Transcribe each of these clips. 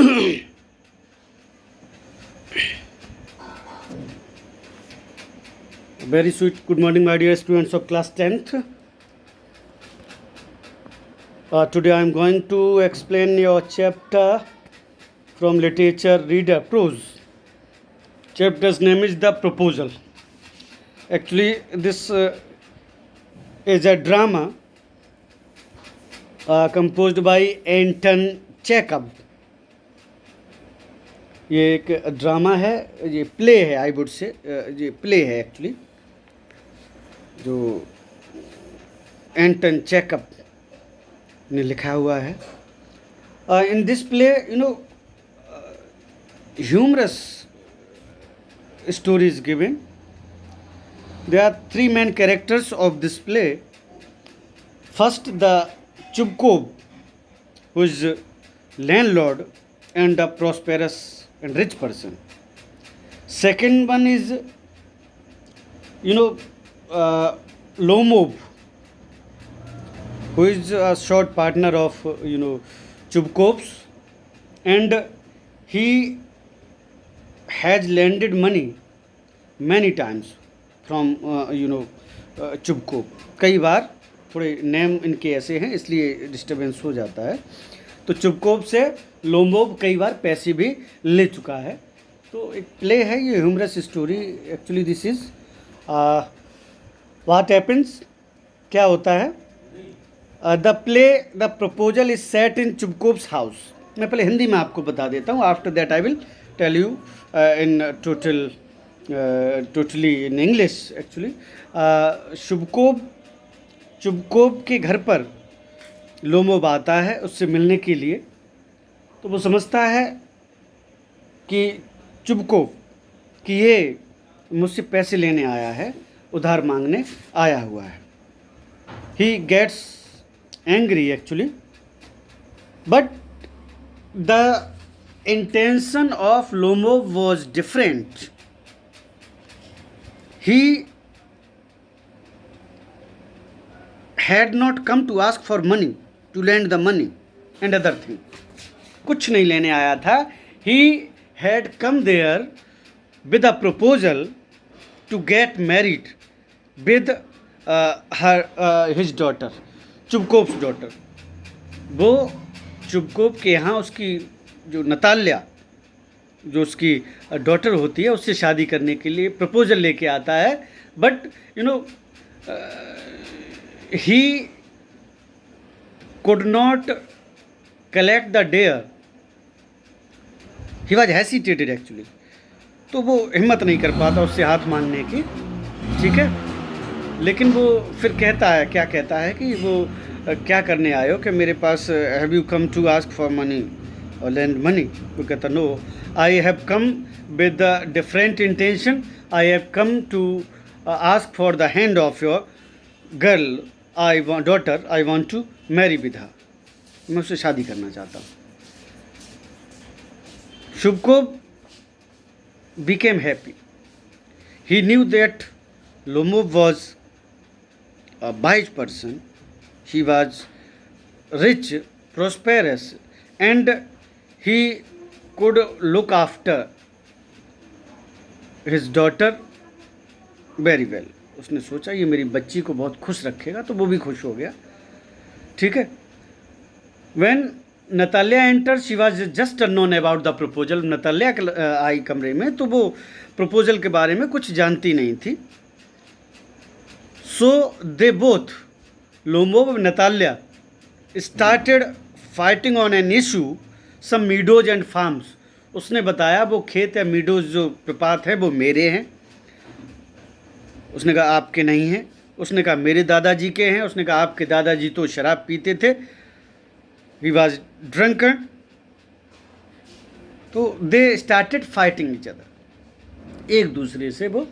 Very sweet good morning, my dear students of class 10th. Today I am going to explain your chapter from literature reader prose. Chapter's name is The Proposal. Actually, this is a drama composed by Anton Chekhov. ये एक drama है, ये play है, I would say ये play है actually, जो एंटन checkup ने लिखा हुआ है. In this play humorous story is given. There are three main characters of this play. First, the Chubkov, who is landlord and a prosperous and rich person. Second one is, Lomov, who is a short partner of, Chubkov's, and he has lended money many times from Chubkov. कई बार, थोड़े name इनके ऐसे हैं इसलिए disturbance हो जाता है. तो चुबकोव से लोमोव कई बार पैसे भी ले चुका है. तो एक प्ले है, ये humorous story. Actually this is what happens, क्या होता है. The play the proposal is set in Chubukov's house. मैं पहले हिंदी में आपको बता देता हूँ. After that I will tell you in totally in English. एक्चुअली चुबकोव के घर पर लोमोव आता है उससे मिलने के लिए. तो वो समझता है कि चुबकोव कि ये मुझसे पैसे लेने आया है, उधार मांगने आया हुआ है. He gets angry actually, but the intention of Lomov was different. He had not come to ask for money, to lend the money and other thing. कुछ नहीं लेने आया था. He had come there with a proposal to get married with his daughter, Chubkov's daughter. वो Chubukov के यहाँ उसकी जो नताल्या, जो उसकी डॉटर होती है, उससे शादी करने के लिए प्रपोजल लेके आता है. But he could not collect the dare. He was hesitated actually. तो वो हिम्मत नहीं कर पाता उससे हाथ मांगने की. ठीक है. लेकिन वो फिर कहता है, क्या कहता है कि वो क्या करने आए हो, कि मेरे पास have you come to ask for money और लैंड मनी. वो कहता no, I have come with the different intention. I have come to ask for the hand of your girl, I want daughter, I want to marry with her. मैं उससे शादी करना चाहता हूँ. Chubkov became happy. He knew that Lomov was a wise person. He was rich, prosperous, and he could look after his daughter very well. उसने सोचा ये मेरी बच्ची को बहुत खुश रखेगा, तो वो भी खुश हो गया. ठीक है. When Natalia entered, she was just unknown about the proposal. Natalya आई कमरे में, तो वो प्रपोजल के बारे में कुछ जानती नहीं थी. So they both, Lomov and Natalia, started fighting on an issue, some meadows and farms. उसने बताया वो खेत या मीडोज जो प्रपात हैं वो मेरे हैं. उसने कहा आपके नहीं हैं. उसने कहा मेरे दादाजी के हैं. उसने कहा आपके दादाजी तो शराब पीते थे. He was drunken. तो they started fighting each other. एक दूसरे से वो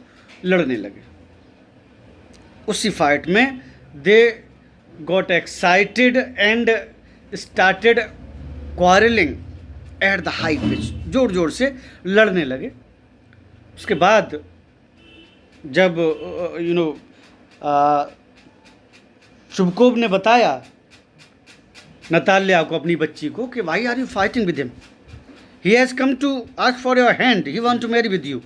लड़ने लगे. उसी फाइट में they got excited and started quarreling at the high pitch. जोर जोर से लड़ने लगे. उसके बाद जब चुबकोव ने बताया नताल्या को, अपनी बच्ची को, कि why are you fighting with him, he has come to ask for your hand, he want to marry with you.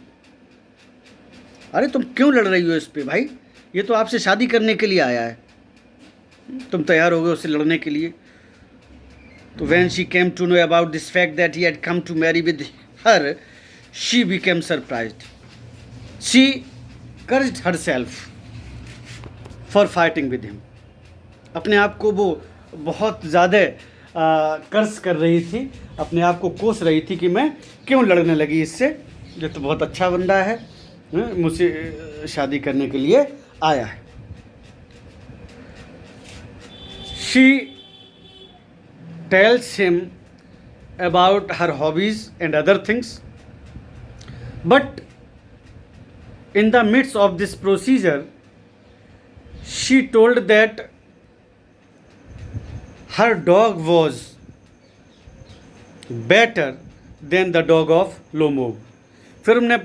अरे तुम क्यों लड़ रही हो इस पे भाई, ये तो आपसे शादी करने के लिए आया है, तुम तैयार हो गए उससे लड़ने के लिए। तो when she came to know about this fact that he had come to marry with her, she became surprised. She cursed herself for fighting with him. अपने आप को वो बहुत ज़्यादा कर्ज कर रही थी, अपने आप को कोस रही थी कि मैं क्यों लड़ने लगी इससे, ये तो बहुत अच्छा बंदा है, मुझसे शादी करने के लिए आया है। She tells him about her hobbies and other things, but in the midst of this procedure she told that her dog was better than the dog of Lomov। फिर हमने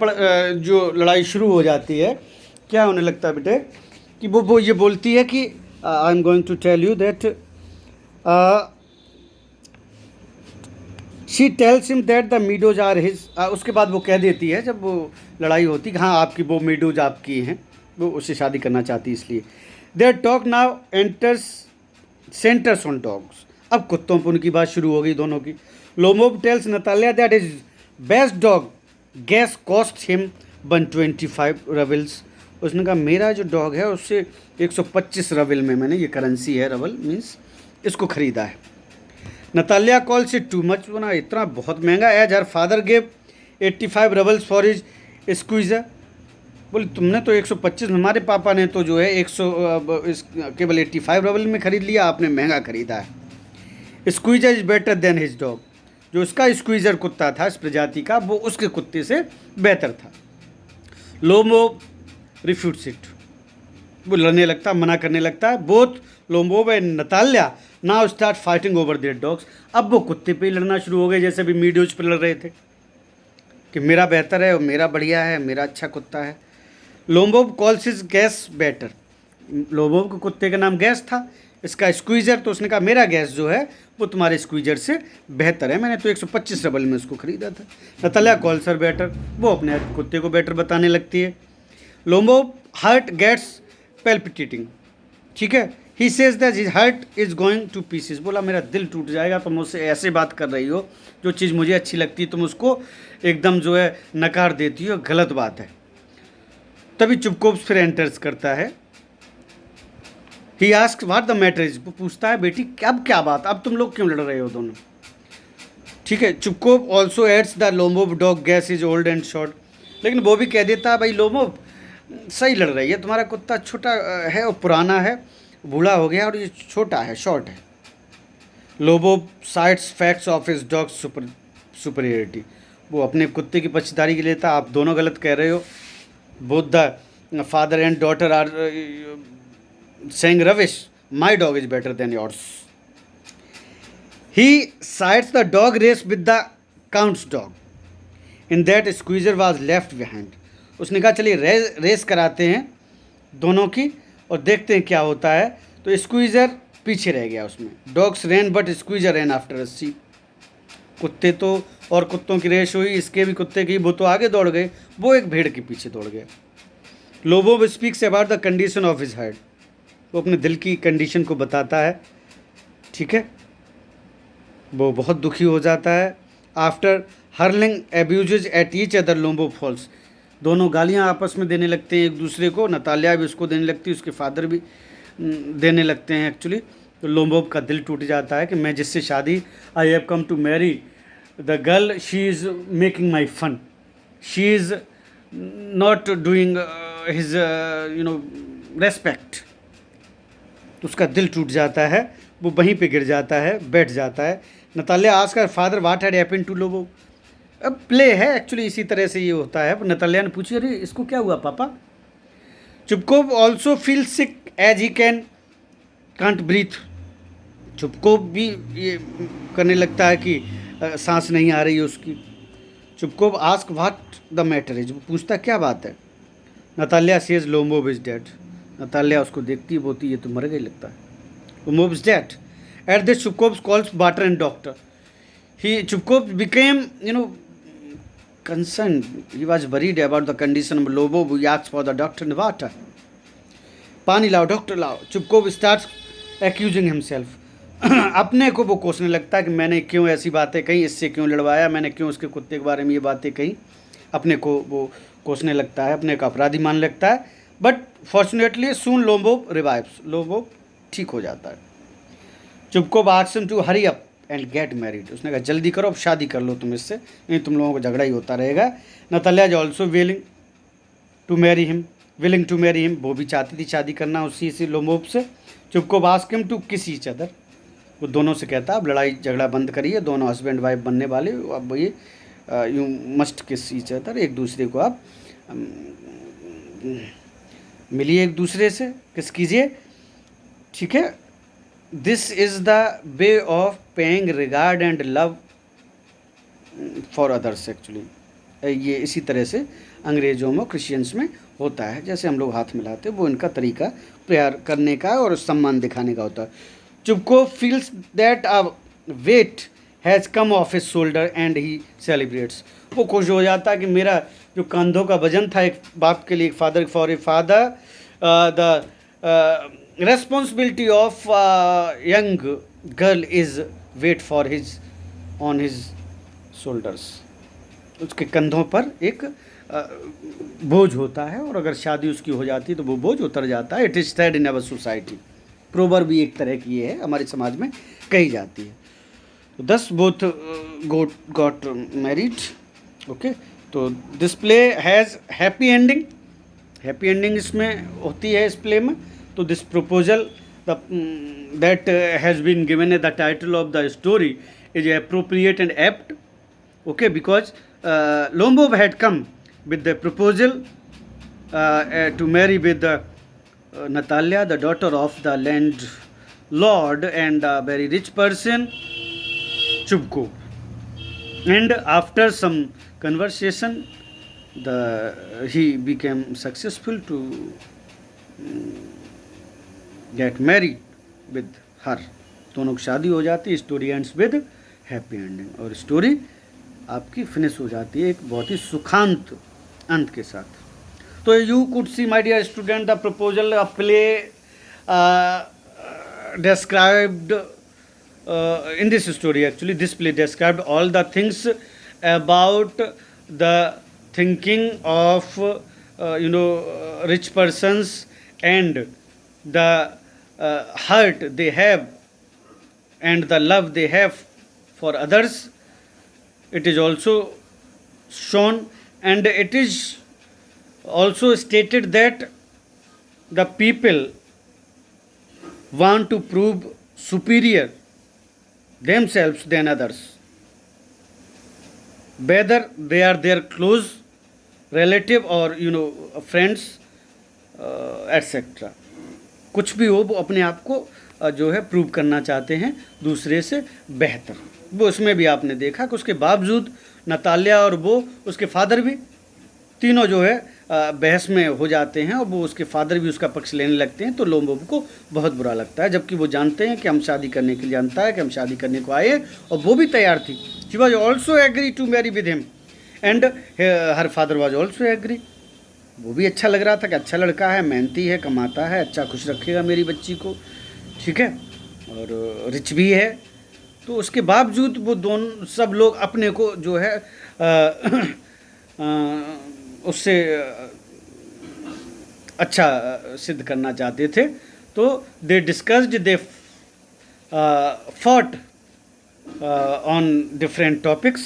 जो लड़ाई शुरू हो जाती है, क्या होने लगता है बेटे कि वो ये बोलती है कि I am going to tell you that she tells him that the meadows are his. उसके बाद वो कह देती है जब वो लड़ाई होती कि हाँ आपकी वो मीडोज आपकी हैं, वो उससे शादी करना चाहती इसलिए। Their talk now enters centres on dogs. अब कुत्तों पर उनकी बात शुरू हो गई दोनों की। Lomov tells Natalia that is best dog Guess cost him 125 roubles. उसने कहा मेरा जो डॉग है उससे 125 रवल में, मैंने ये करेंसी है, रवल मीन्स, इसको ख़रीदा है। नतालिया कॉल से टू मच, बना इतना बहुत महंगा। As her father gave 85 roubles for his Squeezer. बोले तुमने तो 125, हमारे पापा ने तो जो है 100 केवल 85 रवल में ख़रीद लिया, आपने महंगा ख़रीदा है। Squeezer is better than his dog. जो उसका स्क्वीज़र कुत्ता था इस प्रजाति का, वो उसके कुत्ते से बेहतर था। लोमोव रिफ्यूट्स इट, वो लड़ने लगता, मना करने लगता है। Both Lomov and Natalia now start fighting over their dogs. अब वो कुत्ते पे ही लड़ना शुरू हो गए, जैसे भी मीडियोज पे लड़ रहे थे कि मेरा बेहतर है और मेरा बढ़िया है, मेरा अच्छा कुत्ता है। Lomov calls his gas better. Lomov के कुत्ते का नाम गैस था, इसका स्क्वीज़र, तो उसने कहा मेरा गैस जो है वो तुम्हारे स्क्वीज़र से बेहतर है, मैंने तो 125 रबल में उसको ख़रीदा था। नतालिया कॉल्स हर बेटर, वो अपने कुत्ते को बेटर बताने लगती है। लोमोव हार्ट गेट्स पैल्पिटेटिंग, ठीक है। He says that his heart is going two pieces. बोला मेरा दिल टूट जाएगा, तुम मुझसे ऐसे बात कर रही हो, जो चीज़ मुझे अच्छी लगती है तुम उसको एकदम जो है नकार देती हो, गलत बात है। तभी चुपकोप्स फिर एंटर्स करता है। He ask what the matter is. वो पूछता है बेटी अब क्या बात, अब तुम लोग क्यों लड़ रहे हो दोनों, ठीक है। Chubukov also adds the Lomov dog Guess is old and short. लेकिन वो भी कह देता है भाई लोमोव सही लड़ रही है, तुम्हारा कुत्ता छोटा है और पुराना है, बूढ़ा हो गया और ये छोटा है, शॉर्ट है। Lomov sites facts of his dog superiority. वो अपने कुत्ते की पक्षधारी के लेता, आप दोनों गलत कह रहे हो। Both the father and daughter are saying rubbish, my dog is better than yours. He cites the dog race with the count's dog. In that squeezer was left behind. उसने कहा चलिए रेस कराते हैं दोनों की और देखते हैं क्या होता है। तो स्क्वीज़र पीछे रह गया उसमें। Dogs ran but Squeezer ran after a see. कुत्ते तो और कुत्तों की रेस हुई, इसके भी कुत्ते की, वो तो आगे दौड़ गए, वो एक भेड़ के पीछे दौड़ गया। Lomov speaks about the condition of his heart. वो अपने दिल की कंडीशन को बताता है, ठीक है। वो बहुत दुखी हो जाता है। After hurling abuses at each other Lomov falls. दोनों गालियाँ आपस में देने लगते हैं एक दूसरे को। नतालिया भी उसको देने लगती है, उसके फादर भी देने लगते हैं एक्चुअली। तो लोमोव का दिल टूट जाता है कि मैं जिससे शादी, I have come to marry the girl, she is making my fun, she is not doing his respect. तो उसका दिल टूट जाता है, वो वहीं पे गिर जाता है, बैठ जाता है। Natalia asked her father what had happened to Lomov. अब प्ले है एक्चुअली, इसी तरह से ये होता है। नतालिया ने पूछी अरे इसको क्या हुआ पापा। Chubukov also feel sick as he can't breathe. Chubukov भी ये करने लगता है कि सांस नहीं आ रही है उसकी। Chubukov ask what the matter is. वो पूछता क्या बात है। Natalia says Lomov is dead. Natalia उसको देखती है, बोलती ये तो मर गई लगता है। Lomov is dead. At this Chubukov calls water and doctor. Chupkov became, concerned. He was worried about the condition of Lobov. He asked for the doctor and water. पानी लाओ, डॉक्टर लाओ. चुपकोव स्टार्ट्स एक्यूजिंग हिमसेल्फ. अपने को वो कोसने लगता है कि मैंने क्यों ऐसी बातें कही, इससे क्यों लड़वाया, मैंने क्यों उसके कुत्ते के बारे में ये बातें कही. अपने को वो कोसने लगता है, अपने को अपराधी मानने लगता है. But fortunately soon Lomov revives. Lomov ठीक हो जाता है. Chubukov asks him to hurry up and get married. उसने कहा जल्दी करो, अब शादी कर लो तुम इससे, नहीं तुम लोगों को झगड़ा ही होता रहेगा. Natalia is also willing to marry him. वो भी चाहती थी शादी करना उसी से लोबोव से. Chubukov asks him to kiss each other. वो दोनों से कहता अब लड़ाई झगड़ा बंद करिए, दोनों हस्बैंड वाइफ बनने वाले, अब ये यू मस्ट किस ईच अदर. एक दूसरे को आप मिलिए, एक दूसरे से किस कीजिए. ठीक है. This is the way of paying regard and love for others. Actually ये इसी तरह से अंग्रेज़ों में, क्रिश्चियंस में होता है. जैसे हम लोग हाथ मिलाते हैं, वो इनका तरीका प्यार करने का और सम्मान दिखाने का होता है. Chubukov feels that a weight has come off his shoulder and he celebrates. वो खुश हो जाता है कि मेरा जो कंधों का वजन था एक बाप के लिए, एक father for a father, the responsibility of young girl is weight for his on his shoulders. उसके कंधों पर एक बोझ होता है, और अगर शादी उसकी हो जाती है तो वो बोझ उतर जाता है. It is said in our society. Proverb भी एक तरह की है, हमारे समाज में कही जाती है. दस बोथ गॉट मैरिड. ओके. तो this play has happy ending. Happy ending इसमें होती है इस प्ले में. तो this proposal that has been given the title of the story is appropriate and apt. Okay, because Lombov had come with the proposal to marry with Natalia, the daughter of the landlord and a very rich person, Chupko. And after some conversation, he became successful to get married with her. दोनों की शादी हो जाती है. Story ends with happy ending. और story आपकी finish हो जाती है एक बहुत ही सुखांत अंत के साथ. तो you could see my dear student the proposal a play described in this story. Actually this play described all the things about the thinking of rich persons and the heart they have and the love they have for others. It is also shown, and it is also stated that the people want to prove superior themselves than others, whether they are their close relative or friends etc. कुछ भी हो, वो अपने आप को जो है prove करना चाहते हैं दूसरे से बेहतर. वो उसमें भी आपने देखा कि उसके बावजूद नतालिया और वो उसके फादर भी तीनों जो है बहस में हो जाते हैं, और वो उसके फादर भी उसका पक्ष लेने लगते हैं. तो लोबोव को बहुत बुरा लगता है, जबकि वो जानते हैं कि हम शादी करने के लिए, जानता है कि हम शादी करने को आए, और वो भी तैयार थी. She was also agree to marry with him and her father was also agree. वो भी अच्छा लग रहा था कि अच्छा लड़का है, मेहनती है, कमाता है, अच्छा खुश रखेगा मेरी बच्ची को. ठीक है. और रिच भी है. तो उसके बावजूद वो दोनों सब लोग अपने को जो है उससे अच्छा सिद्ध करना चाहते थे. तो they discussed, they fought on different topics,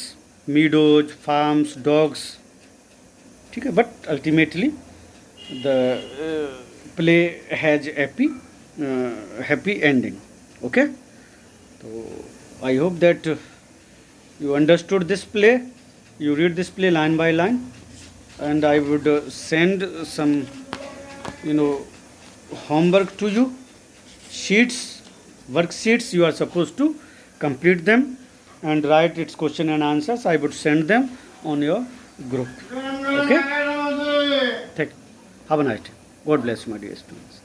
meadows, farms, dogs. ठीक है. But ultimately the play has happy ending. Okay. तो I hope that you understood this play. You read this play line by line, and I would send some homework to you, sheets, worksheets. You are supposed to complete them and write its question and answers. I would send them on your group. Okay. Have a nice day. God bless you, my dear students.